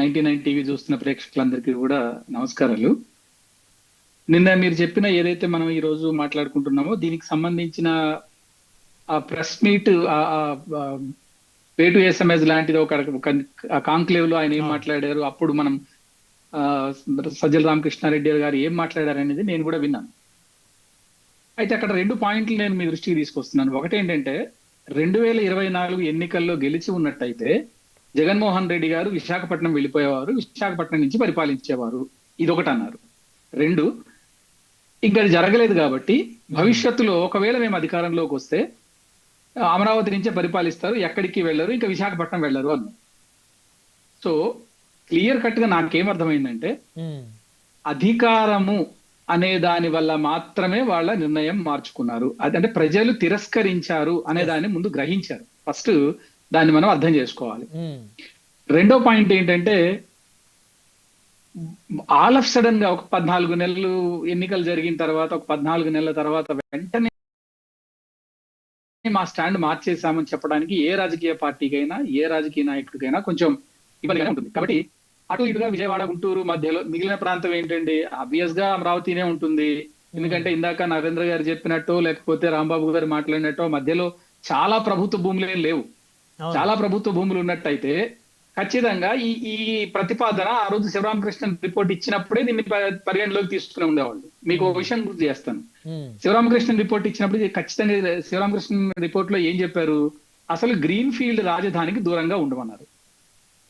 99 TV చూస్తున్న ప్రేక్షకులందరికీ కూడా నమస్కారాలు. నిన్న మీరు చెప్పిన ఏదైతే మనం ఈ రోజు మాట్లాడుకుంటున్నామో దీనికి సంబంధించిన ఆ press meet pay to SMS లాంటిది ఒక కాంక్లేవ్ లో ఆయన ఏం మాట్లాడారు, అప్పుడు మనం ఆ సజ్జల రామకృష్ణారెడ్డి గారు ఏం మాట్లాడారు అనేది నేను కూడా విన్నాను. అయితే అక్కడ 2 పాయింట్లు నేను మీ దృష్టికి తీసుకొస్తున్నాను. ఒకటి ఏంటంటే 2024 ఎన్నికల్లో గెలిచి ఉన్నట్టయితే జగన్మోహన్ రెడ్డి గారు విశాఖపట్నం వెళ్ళిపోయేవారు, విశాఖపట్నం నుంచి పరిపాలించేవారు, ఇదొకటి అన్నారు. 2, ఇంకా అది జరగలేదు కాబట్టి భవిష్యత్తులో ఒకవేళ మేము అధికారంలోకి వస్తే అమరావతి నుంచే పరిపాలిస్తారు, ఎక్కడికి వెళ్ళరు, ఇంకా విశాఖపట్నం వెళ్ళరు అన్నారు. సో క్లియర్ కట్ గా నాకేమర్థమైందంటే అధికారము అనే దాని వల్ల మాత్రమే వాళ్ళ నిర్ణయం మార్చుకున్నారు. అదంటే ప్రజలు తిరస్కరించారు అనే దాన్ని ముందు గ్రహించారు. ఫస్ట్ దాన్ని మనం అర్థం చేసుకోవాలి. రెండో పాయింట్ ఏంటంటే ఆల్ ఆఫ్ సడన్ గా ఒక 14 నెలలు ఎన్నికలు జరిగిన తర్వాత, ఒక 14 నెలల తర్వాత వెంటనే మా స్టాండ్ మార్చేసామని చెప్పడానికి ఏ రాజకీయ పార్టీకైనా ఏ రాజకీయ నాయకుడికైనా కొంచెం ఇబ్బందిగా ఉంటుంది. కాబట్టి అటు ఇటుగా విజయవాడ, గుంటూరు మధ్యలో మిగిలిన ప్రాంతం ఏంటండి, ఆబ్వియస్ గా అమరావతినే ఉంటుంది. ఎందుకంటే ఇందాక నరేంద్ర గారు చెప్పినట్టు లేకపోతే రాంబాబు గారు మాట్లాడినట్టు మధ్యలో చాలా ప్రభుత్వ భూములు లేవు. చాలా ప్రభుత్వ భూములు ఉన్నట్టయితే ఖచ్చితంగా ఈ ప్రతిపాదన ఆ రోజు శివరామకృష్ణన్ రిపోర్ట్ ఇచ్చినప్పుడే దీన్ని పరిగణలోకి తీసుకుని ఉండేవాళ్ళు. మీకు ఒక విషయం గుర్తు చేస్తాను. శివరామకృష్ణన్ రిపోర్ట్ ఇచ్చినప్పుడు ఖచ్చితంగా శివరామకృష్ణన్ రిపోర్ట్ లో ఏం చెప్పారు, అసలు గ్రీన్ ఫీల్డ్ రాజధానికి దూరంగా ఉండమన్నారు.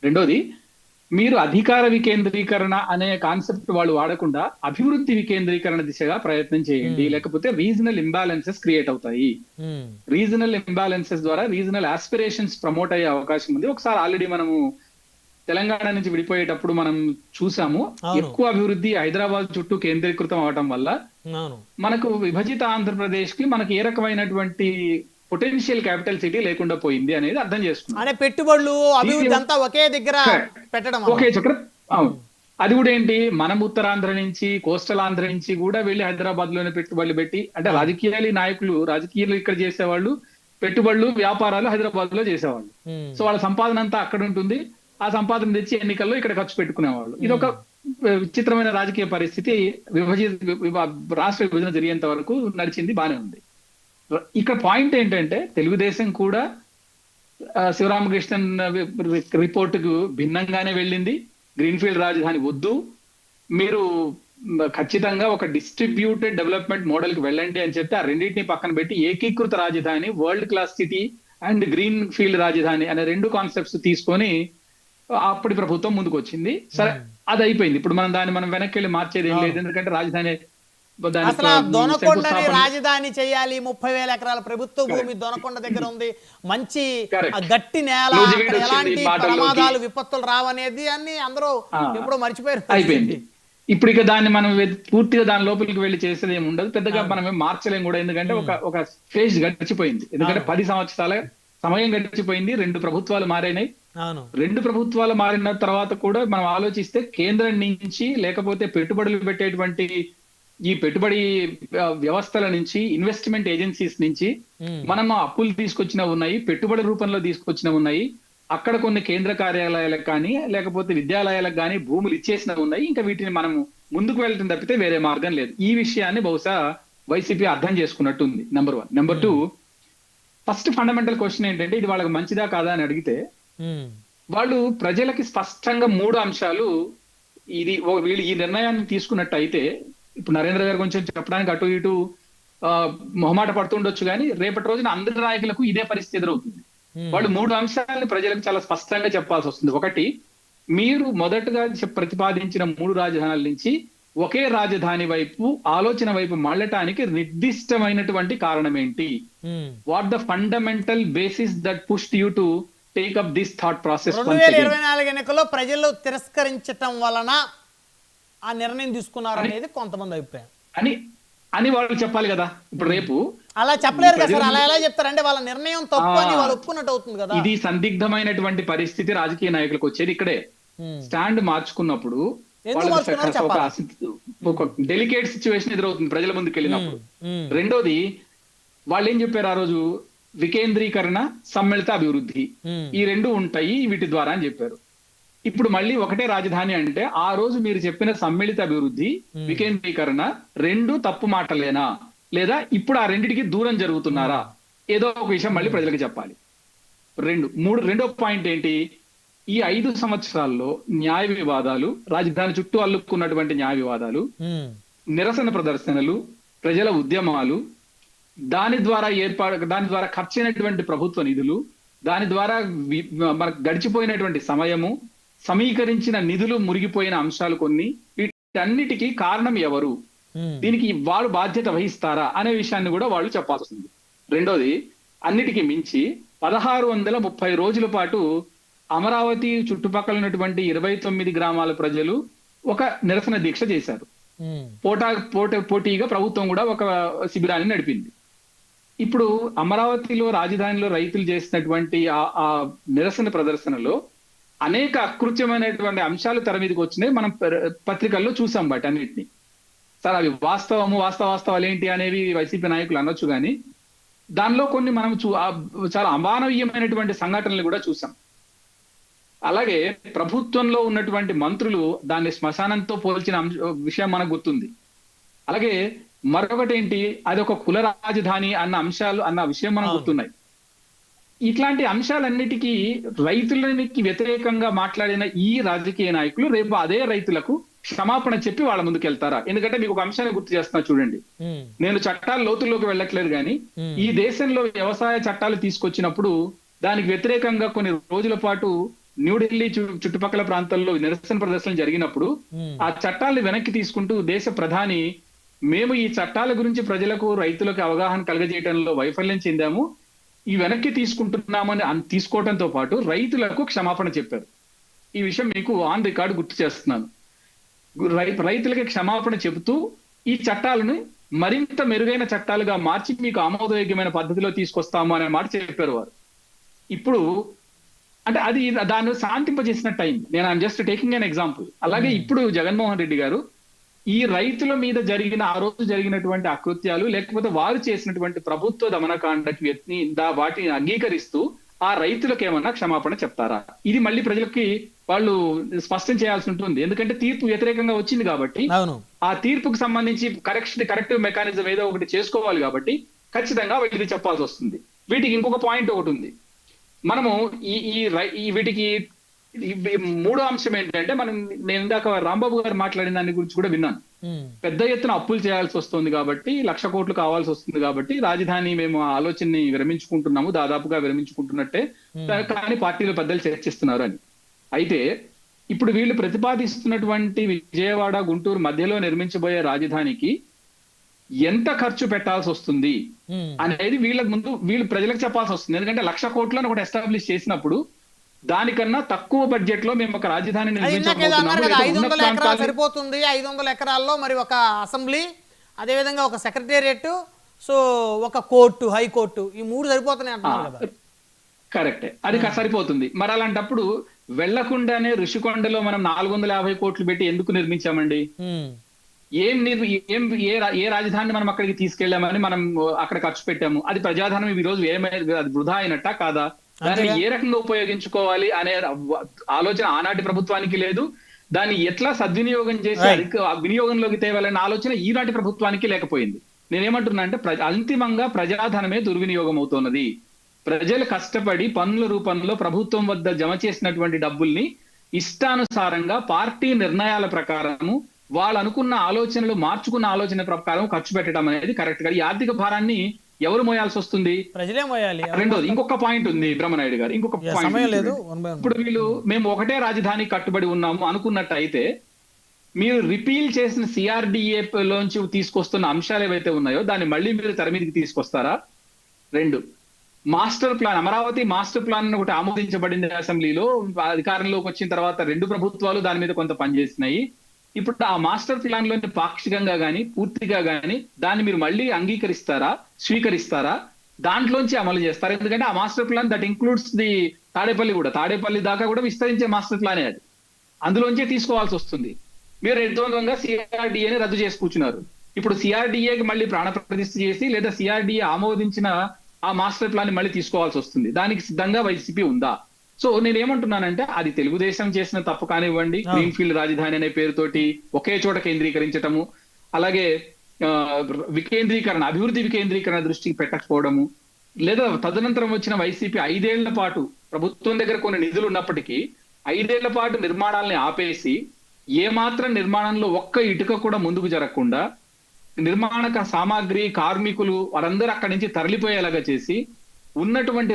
రెండోది, మీరు అధికార వికేంద్రీకరణ అనే కాన్సెప్ట్ వాళ్ళు వాడకుండా అభివృద్ధి వికేంద్రీకరణ దిశగా ప్రయత్నం చేయండి, లేకపోతే రీజనల్ ఇంబ్యాలెన్సెస్ క్రియేట్ అవుతాయి. రీజనల్ ఇంబ్యాలెన్సెస్ ద్వారా రీజనల్ ఆస్పిరేషన్స్ ప్రమోట్ అయ్యే అవకాశం ఉంది. ఒకసారి ఆల్రెడీ మనము తెలంగాణ నుంచి విడిపోయేటప్పుడు మనం చూసాము, ఎక్కువ అభివృద్ధి హైదరాబాద్ చుట్టూ కేంద్రీకృతం అవడం వల్ల మనకు విభజిత ఆంధ్రప్రదేశ్ కి మనకి ఏ రకమైనటువంటి పొటెన్షియల్ క్యాపిటల్ సిటీ లేకుండా పోయింది అనేది అర్థం చేసుకున్నాం. అంటే పెట్టుబడులు అభివృద్ధి అంతా ఒకే దగ్గర పెట్టడం, ఒకే చక్ర. అవును, అది కూడా ఏంటి, మనం ఉత్తరాంధ్ర నుంచి కోస్టల్ ఆంధ్ర నుంచి కూడా వెళ్ళి హైదరాబాద్ లోనే పెట్టుబడులు పెట్టి, అంటే రాజకీయాలు ఇక్కడ చేసేవాళ్ళు, పెట్టుబడులు వ్యాపారాలు హైదరాబాద్ లో చేసేవాళ్ళు. సో వాళ్ళ సంపాదన అంతా అక్కడ ఉంటుంది, ఆ సంపాదన తెచ్చి ఎన్నికల్లో ఇక్కడ ఖర్చు పెట్టుకునేవాళ్ళు. ఇది ఒక విచిత్రమైన రాజకీయ పరిస్థితి. రాష్ట్ర విభజన జరిగేంత వరకు నడిచింది, బానే ఉంది. ఇక్కడ పాయింట్ ఏంటంటే తెలుగుదేశం కూడా శివరామకృష్ణన్ రిపోర్టుకు భిన్నంగానే వెళ్ళింది. గ్రీన్ఫీల్డ్ రాజధాని వద్దు, మీరు ఖచ్చితంగా ఒక డిస్ట్రిబ్యూటెడ్ డెవలప్మెంట్ మోడల్ కి వెళ్ళండి అని చెప్తే ఆ రెండింటిని పక్కన పెట్టి ఏకీకృత రాజధాని, world class city and green field రాజధాని అనే 2 కాన్సెప్ట్స్ తీసుకొని అప్పటి ప్రభుత్వం ముందుకు వచ్చింది. సరే, అది అయిపోయింది. ఇప్పుడు మనం వెనక్కి వెళ్ళి మార్చేది ఏం లేదు. ఎందుకంటే రాజధాని అసలు దొనకొండని రాజధాని చేయాలి, 30,000 ఎకరాల ప్రభుత్వ భూమి దొనకొండ దగ్గర ఉంది, మంచి గట్టి నేల, ఎలాంటి ప్రమాదాలు విపత్తులు రావనేది అన్ని అందరూ ఎప్పుడో మర్చిపోయారు. అయిపోయింది. ఇప్పుడు ఇక దాన్ని మనం పూర్తిగా దాని లోపలికి వెళ్ళి చేసేది ఏమి ఉండదు, పెద్దగా మనం మార్చలేం కూడా. ఎందుకంటే ఒక ఫేజ్ గడిచిపోయింది. ఎందుకంటే 10 సంవత్సరాల సమయం గడిచిపోయింది, 2 ప్రభుత్వాలు మారినాయి. 2 ప్రభుత్వాలు మారిన తర్వాత కూడా మనం ఆలోచిస్తే కేంద్రం నుంచి లేకపోతే పెట్టుబడులు పెట్టేటువంటి ఈ పెట్టుబడి వ్యవస్థల నుంచి, ఇన్వెస్ట్మెంట్ ఏజెన్సీస్ నుంచి మనం అప్పులు తీసుకొచ్చిన ఉన్నాయి, పెట్టుబడి రూపంలో తీసుకొచ్చిన ఉన్నాయి. అక్కడ కొన్ని కేంద్ర కార్యాలయాలకు కానీ లేకపోతే విద్యాలయాలకు కానీ భూములు ఇచ్చేసినవి ఉన్నాయి. ఇంకా వీటిని మనం ముందుకు వెళ్ళటం తప్పితే వేరే మార్గం లేదు. ఈ విషయాన్ని బహుశా వైసీపీ అర్థం చేసుకున్నట్టు ఉంది. Number 1. Number 2, first fundamental question ఏంటంటే ఇది వాళ్ళకి మంచిదా కాదా అని అడిగితే వాళ్ళు ప్రజలకి స్పష్టంగా 3 అంశాలు, వీళ్ళు ఈ నిర్ణయాన్ని తీసుకున్నట్టు అయితే, ఇప్పుడు నరేంద్ర గారు కొంచెం చెప్పడానికి అటు ఇటు మొహమాట పడుతుండొచ్చు, కానీ రేపటి రోజున అందరి నాయకులకు ఇదే పరిస్థితి ఎదురవుతుంది. వాళ్ళు 3 అంశాలను ప్రజలకు చాలా స్పష్టంగా చెప్పాల్సి వస్తుంది. ఒకటి, మీరు మొదటగా ప్రతిపాదించిన 3 రాజధానుల నుంచి ఒకే రాజధాని వైపు ఆలోచన వైపు మళ్ళటానికి నిర్దిష్టమైనటువంటి కారణం ఏంటి? What the fundamental basis that pushed you to take up this thought process? 2024 ఎన్నికల్లో ప్రజలు తిరస్కరించటం వలన ఆ నిర్ణయం తీసుకున్నారు అనేది కొంతమంది అభిప్రాయం అని వాళ్ళు చెప్పాలి కదా. ఇప్పుడు రేపు అలా చెప్పలేరు కదా సార్, అలా ఎలా చెప్తారంటే వాళ్ళ నిర్ణయం తప్పు అని వాళ్ళు ఒప్పుకున్నట్టు అవుతుంది కదా. ఇది సందిగ్ధమైనటువంటి పరిస్థితి రాజకీయ నాయకులకు వచ్చేది ఇక్కడే. స్టాండ్ మార్చుకున్నప్పుడు ఒక డెలికేట్ సిచ్యువేషన్ ఎదురవుతుంది ప్రజల ముందుకు వెళ్ళినప్పుడు. రెండోది, వాళ్ళు ఏం చెప్పారు ఆ రోజు, వికేంద్రీకరణ, సమ్మిళిత అభివృద్ధి, ఈ 2 ఉంటాయి వీటి ద్వారా అని చెప్పారు. ఇప్పుడు మళ్ళీ ఒకటే రాజధాని అంటే ఆ రోజు మీరు చెప్పిన సమ్మిళిత అభివృద్ధి, వికేంద్రీకరణ రెండు తప్పు మాటలేనా, లేదా ఇప్పుడు ఆ రెండిటికి దూరం జరుగుతున్నారా, ఏదో ఒక విషయం మళ్ళీ ప్రజలకు చెప్పాలి. రెండో పాయింట్ ఏంటి, ఈ 5 సంవత్సరాల్లో న్యాయ వివాదాలు, రాజధాని చుట్టూ అల్లుకున్నటువంటి న్యాయ వివాదాలు, నిరసన ప్రదర్శనలు, ప్రజల ఉద్యమాలు, దాని ద్వారా ఖర్చైనటువంటి ప్రభుత్వ నిధులు, దాని ద్వారా మనకు గడిచిపోయినటువంటి సమయము, సమీకరించిన నిధులు మురిగిపోయిన అంశాలు కొన్ని, వీటన్నిటికీ కారణం ఎవరు, దీనికి వాళ్ళు బాధ్యత వహిస్తారా అనే విషయాన్ని కూడా వాళ్ళు చెప్పాల్సి వస్తుంది. రెండోది, అన్నిటికీ మించి 1630 రోజుల పాటు అమరావతి చుట్టుపక్కల ఉన్నటువంటి 29 గ్రామాల ప్రజలు ఒక నిరసన దీక్ష చేశారు. పోటీగా ప్రభుత్వం కూడా ఒక శిబిరాన్ని నడిపింది. ఇప్పుడు అమరావతిలో రాజధానిలో రైతులు చేసినటువంటి ఆ నిరసన ప్రదర్శనలో అనేక అకృత్యమైనటువంటి అంశాలు తెర మీదకి వచ్చినాయి. మనం పత్రికల్లో చూసాం వాటన్నిటిని. సార్ అవి వాస్తవాలు ఏంటి అనేవి వైసీపీ నాయకులు అనొచ్చు, కానీ దానిలో కొన్ని మనం చాలా అమానవీయమైనటువంటి సంఘటనలు కూడా చూసాం. అలాగే ప్రభుత్వంలో ఉన్నటువంటి మంత్రులు దాన్ని శ్మశానంతో పోల్చిన విషయం మనకు గుర్తుంది. అలాగే మరొకటి ఏంటి, అది ఒక కుల రాజధాని అన్న విషయం మనకు గుర్తున్నాయి. ఇట్లాంటి అంశాలన్నిటికీ రైతులకి వ్యతిరేకంగా మాట్లాడిన ఈ రాజకీయ నాయకులు రేపు అదే రైతులకు క్షమాపణ చెప్పి వాళ్ళ ముందుకు వెళ్తారా? ఎందుకంటే మీకు ఒక అంశాన్ని గుర్తు చేస్తున్నా చూడండి. నేను చట్టాల లోతుల్లోకి వెళ్ళట్లేదు, కానీ ఈ దేశంలో వ్యవసాయ చట్టాలు తీసుకొచ్చినప్పుడు దానికి వ్యతిరేకంగా కొన్ని రోజుల పాటు న్యూఢిల్లీ చుట్టుపక్కల ప్రాంతాల్లో నిరసన ప్రదర్శనలు జరిగినప్పుడు ఆ చట్టాలను వెనక్కి తీసుకుంటూ దేశ ప్రధాని, మేము ఈ చట్టాల గురించి ప్రజలకు రైతులకు అవగాహన కలగజేయడంలో వైఫల్యం చెందాము, ఈ వెనక్కి తీసుకుంటున్నామని తీసుకోవడంతో పాటు రైతులకు క్షమాపణ చెప్పారు. ఈ విషయం మీకు ఆన్ రికార్డు గుర్తు చేస్తున్నాను. రైతులకి క్షమాపణ చెబుతూ ఈ చట్టాలను మరింత మెరుగైన చట్టాలుగా మార్చి మీకు ఆమోదయోగ్యమైన పద్ధతిలో తీసుకొస్తాము అనే మాట చెప్పారు వారు. ఇప్పుడు అంటే అది దాన్ని శాంతింపజేసినట్టు అయింది. నేను I'm just taking an example. అలాగే ఇప్పుడు జగన్మోహన్ రెడ్డి గారు ఈ రైతుల మీద ఆ రోజు జరిగినటువంటి అకృత్యాలు, లేకపోతే వారు చేసినటువంటి ప్రభుత్వ దమనకాండకి వాటిని అంగీకరిస్తూ ఆ రైతులకు ఏమన్నా క్షమాపణ చెప్తారా? ఇది మళ్ళీ ప్రజలకి వాళ్ళు స్పష్టం చేయాల్సి ఉంటుంది. ఎందుకంటే తీర్పు వ్యతిరేకంగా వచ్చింది కాబట్టి ఆ తీర్పుకు సంబంధించి కరెక్టివ్ మెకానిజం ఏదో ఒకటి చేసుకోవాలి కాబట్టి ఖచ్చితంగా వీటికి చెప్పాల్సి వస్తుంది. వీటికి ఇంకొక పాయింట్ ఒకటి ఉంది. మనము వీటికి మూడో అంశం ఏంటంటే, నేను ఇందాక రాంబాబు గారు మాట్లాడిన దాని గురించి కూడా విన్నాను. పెద్ద ఎత్తున అప్పులు చేయాల్సి వస్తుంది కాబట్టి, 1,00,000 కోట్లు కావాల్సి వస్తుంది కాబట్టి రాజధాని మేము ఆలోచనని విరమించుకుంటున్నాము, దాదాపుగా విరమించుకుంటున్నట్టే, కానీ పార్టీలో పెద్దలు చర్చిస్తున్నారు అని. అయితే ఇప్పుడు వీళ్ళు ప్రతిపాదిస్తున్నటువంటి విజయవాడ గుంటూరు మధ్యలో నిర్మించబోయే రాజధానికి ఎంత ఖర్చు పెట్టాల్సి వస్తుంది అనేది వీళ్ళు ప్రజలకు చెప్పాల్సి వస్తుంది. ఎందుకంటే 1,00,000 కోట్లను ఒకటి ఎస్టాబ్లిష్ చేసినప్పుడు దానికన్నా తక్కువ బడ్జెట్ లో మేము ఒక రాజధాని సరిపోతుంది. 500 ఎకరాల్లో మరి ఒక అసెంబ్లీ, అదే విధంగా ఒక సెక్రటేరియట్, సో ఒక కోర్టు, హైకోర్టు, ఈ 3 సరిపోతున్నాయి అంటున్నారు కదా. కరెక్టే, అది సరిపోతుంది. మరి అలాంటప్పుడు వెళ్లకుండానే ఋషికొండలో మనం 450 కోట్లు పెట్టి ఎందుకు నిర్మించామండి? ఏ రాజధానిని మనం అక్కడికి తీసుకెళ్లామని మనం అక్కడ ఖర్చు పెట్టాము? అది ప్రజాధనం ఈ రోజు అది వృధా అయినట్టా కాదా? దాన్ని ఏ రకంగా ఉపయోగించుకోవాలి అనే ఆలోచన ఆనాటి ప్రభుత్వానికి లేదు. దాన్ని ఎట్లా సద్వినియోగం చేసి వినియోగంలోకి తేవాలనే ఆలోచన ఈనాటి ప్రభుత్వానికి లేకపోయింది. నేనేమంటున్నా అంటే అంతిమంగా ప్రజాధనమే దుర్వినియోగం అవుతున్నది. ప్రజలు కష్టపడి పన్నుల రూపంలో ప్రభుత్వం వద్ద జమ చేసినటువంటి డబ్బుల్ని ఇష్టానుసారంగా పార్టీ నిర్ణయాల ప్రకారము వాళ్ళు అనుకున్న ఆలోచనలు మార్చుకున్న ఆలోచన ప్రకారం ఖర్చు పెట్టడం అనేది కరెక్ట్ గా. ఈ ఆర్థిక భారాన్ని ఎవరు మోయాల్సి వస్తుంది? ప్రజలే మోయాలి. రెండోది, ఇంకొక పాయింట్ ఉంది బ్రహ్మనాయుడు గారు, ఇంకొక పాయింట్. ఇప్పుడు వీళ్ళు మేము ఒకటే రాజధాని కట్టుబడి ఉన్నాము అనుకున్నట్టు అయితే, మీరు రిపీల్ చేసిన సిఆర్డిఏ లోంచి తీసుకొస్తున్న అంశాలు ఏవైతే ఉన్నాయో దాన్ని మళ్ళీ మీరు తెర మీదకి తీసుకొస్తారా? 2, master plan, Amaravati master plan ఒకటి ఆమోదించబడింది అసెంబ్లీలో. అధికారంలోకి వచ్చిన తర్వాత 2 ప్రభుత్వాలు దాని మీద కొంత పనిచేసినాయి. ఇప్పుడు ఆ మాస్టర్ ప్లాన్ లోని పాక్షికంగా గానీ పూర్తిగా గానీ దాన్ని మీరు మళ్ళీ అంగీకరిస్తారా, స్వీకరిస్తారా, దాంట్లోంచి అమలు చేస్తారా? ఎందుకంటే ఆ master plan that includes the Tadepalli దాకా కూడా విస్తరించే మాస్టర్ ప్లానే అది. అందులోంచే తీసుకోవాల్సి వస్తుంది. మీరు రెండోగా సిఆర్డిఏని రద్దు చేసి కూర్చున్నారు. ఇప్పుడు సిఆర్డిఏకి మళ్ళీ ప్రాణప్రతిష్ఠ చేసి లేదా సిఆర్డిఏ ఆమోదించిన ఆ మాస్టర్ ప్లాన్ మళ్ళీ తీసుకోవాల్సి వస్తుంది. దానికి సిద్ధంగా వైసీపీ ఉందా? సో నేనేమంటున్నానంటే అది తెలుగుదేశం చేసిన తప్పు కానివ్వండి, గ్రీన్ ఫీల్డ్ రాజధాని అనే పేరుతోటి ఒకే చోట కేంద్రీకరించటము, అలాగే వికేంద్రీకరణ, అభివృద్ధి వికేంద్రీకరణ దృష్టికి పెట్టకపోవడము, లేదా తదనంతరం వచ్చిన వైసీపీ 5 ఏళ్ల పాటు ప్రభుత్వం దగ్గర కొన్ని నిధులు ఉన్నప్పటికీ 5 ఏళ్ల పాటు నిర్మాణాలని ఆపేసి ఏమాత్రం నిర్మాణంలో ఒక్క ఇటుక కూడా ముందుకు జరగకుండా నిర్మాణ సామాగ్రి, కార్మికులు వారందరూ అక్కడి నుంచి తరలిపోయేలాగా చేసి ఉన్నటువంటి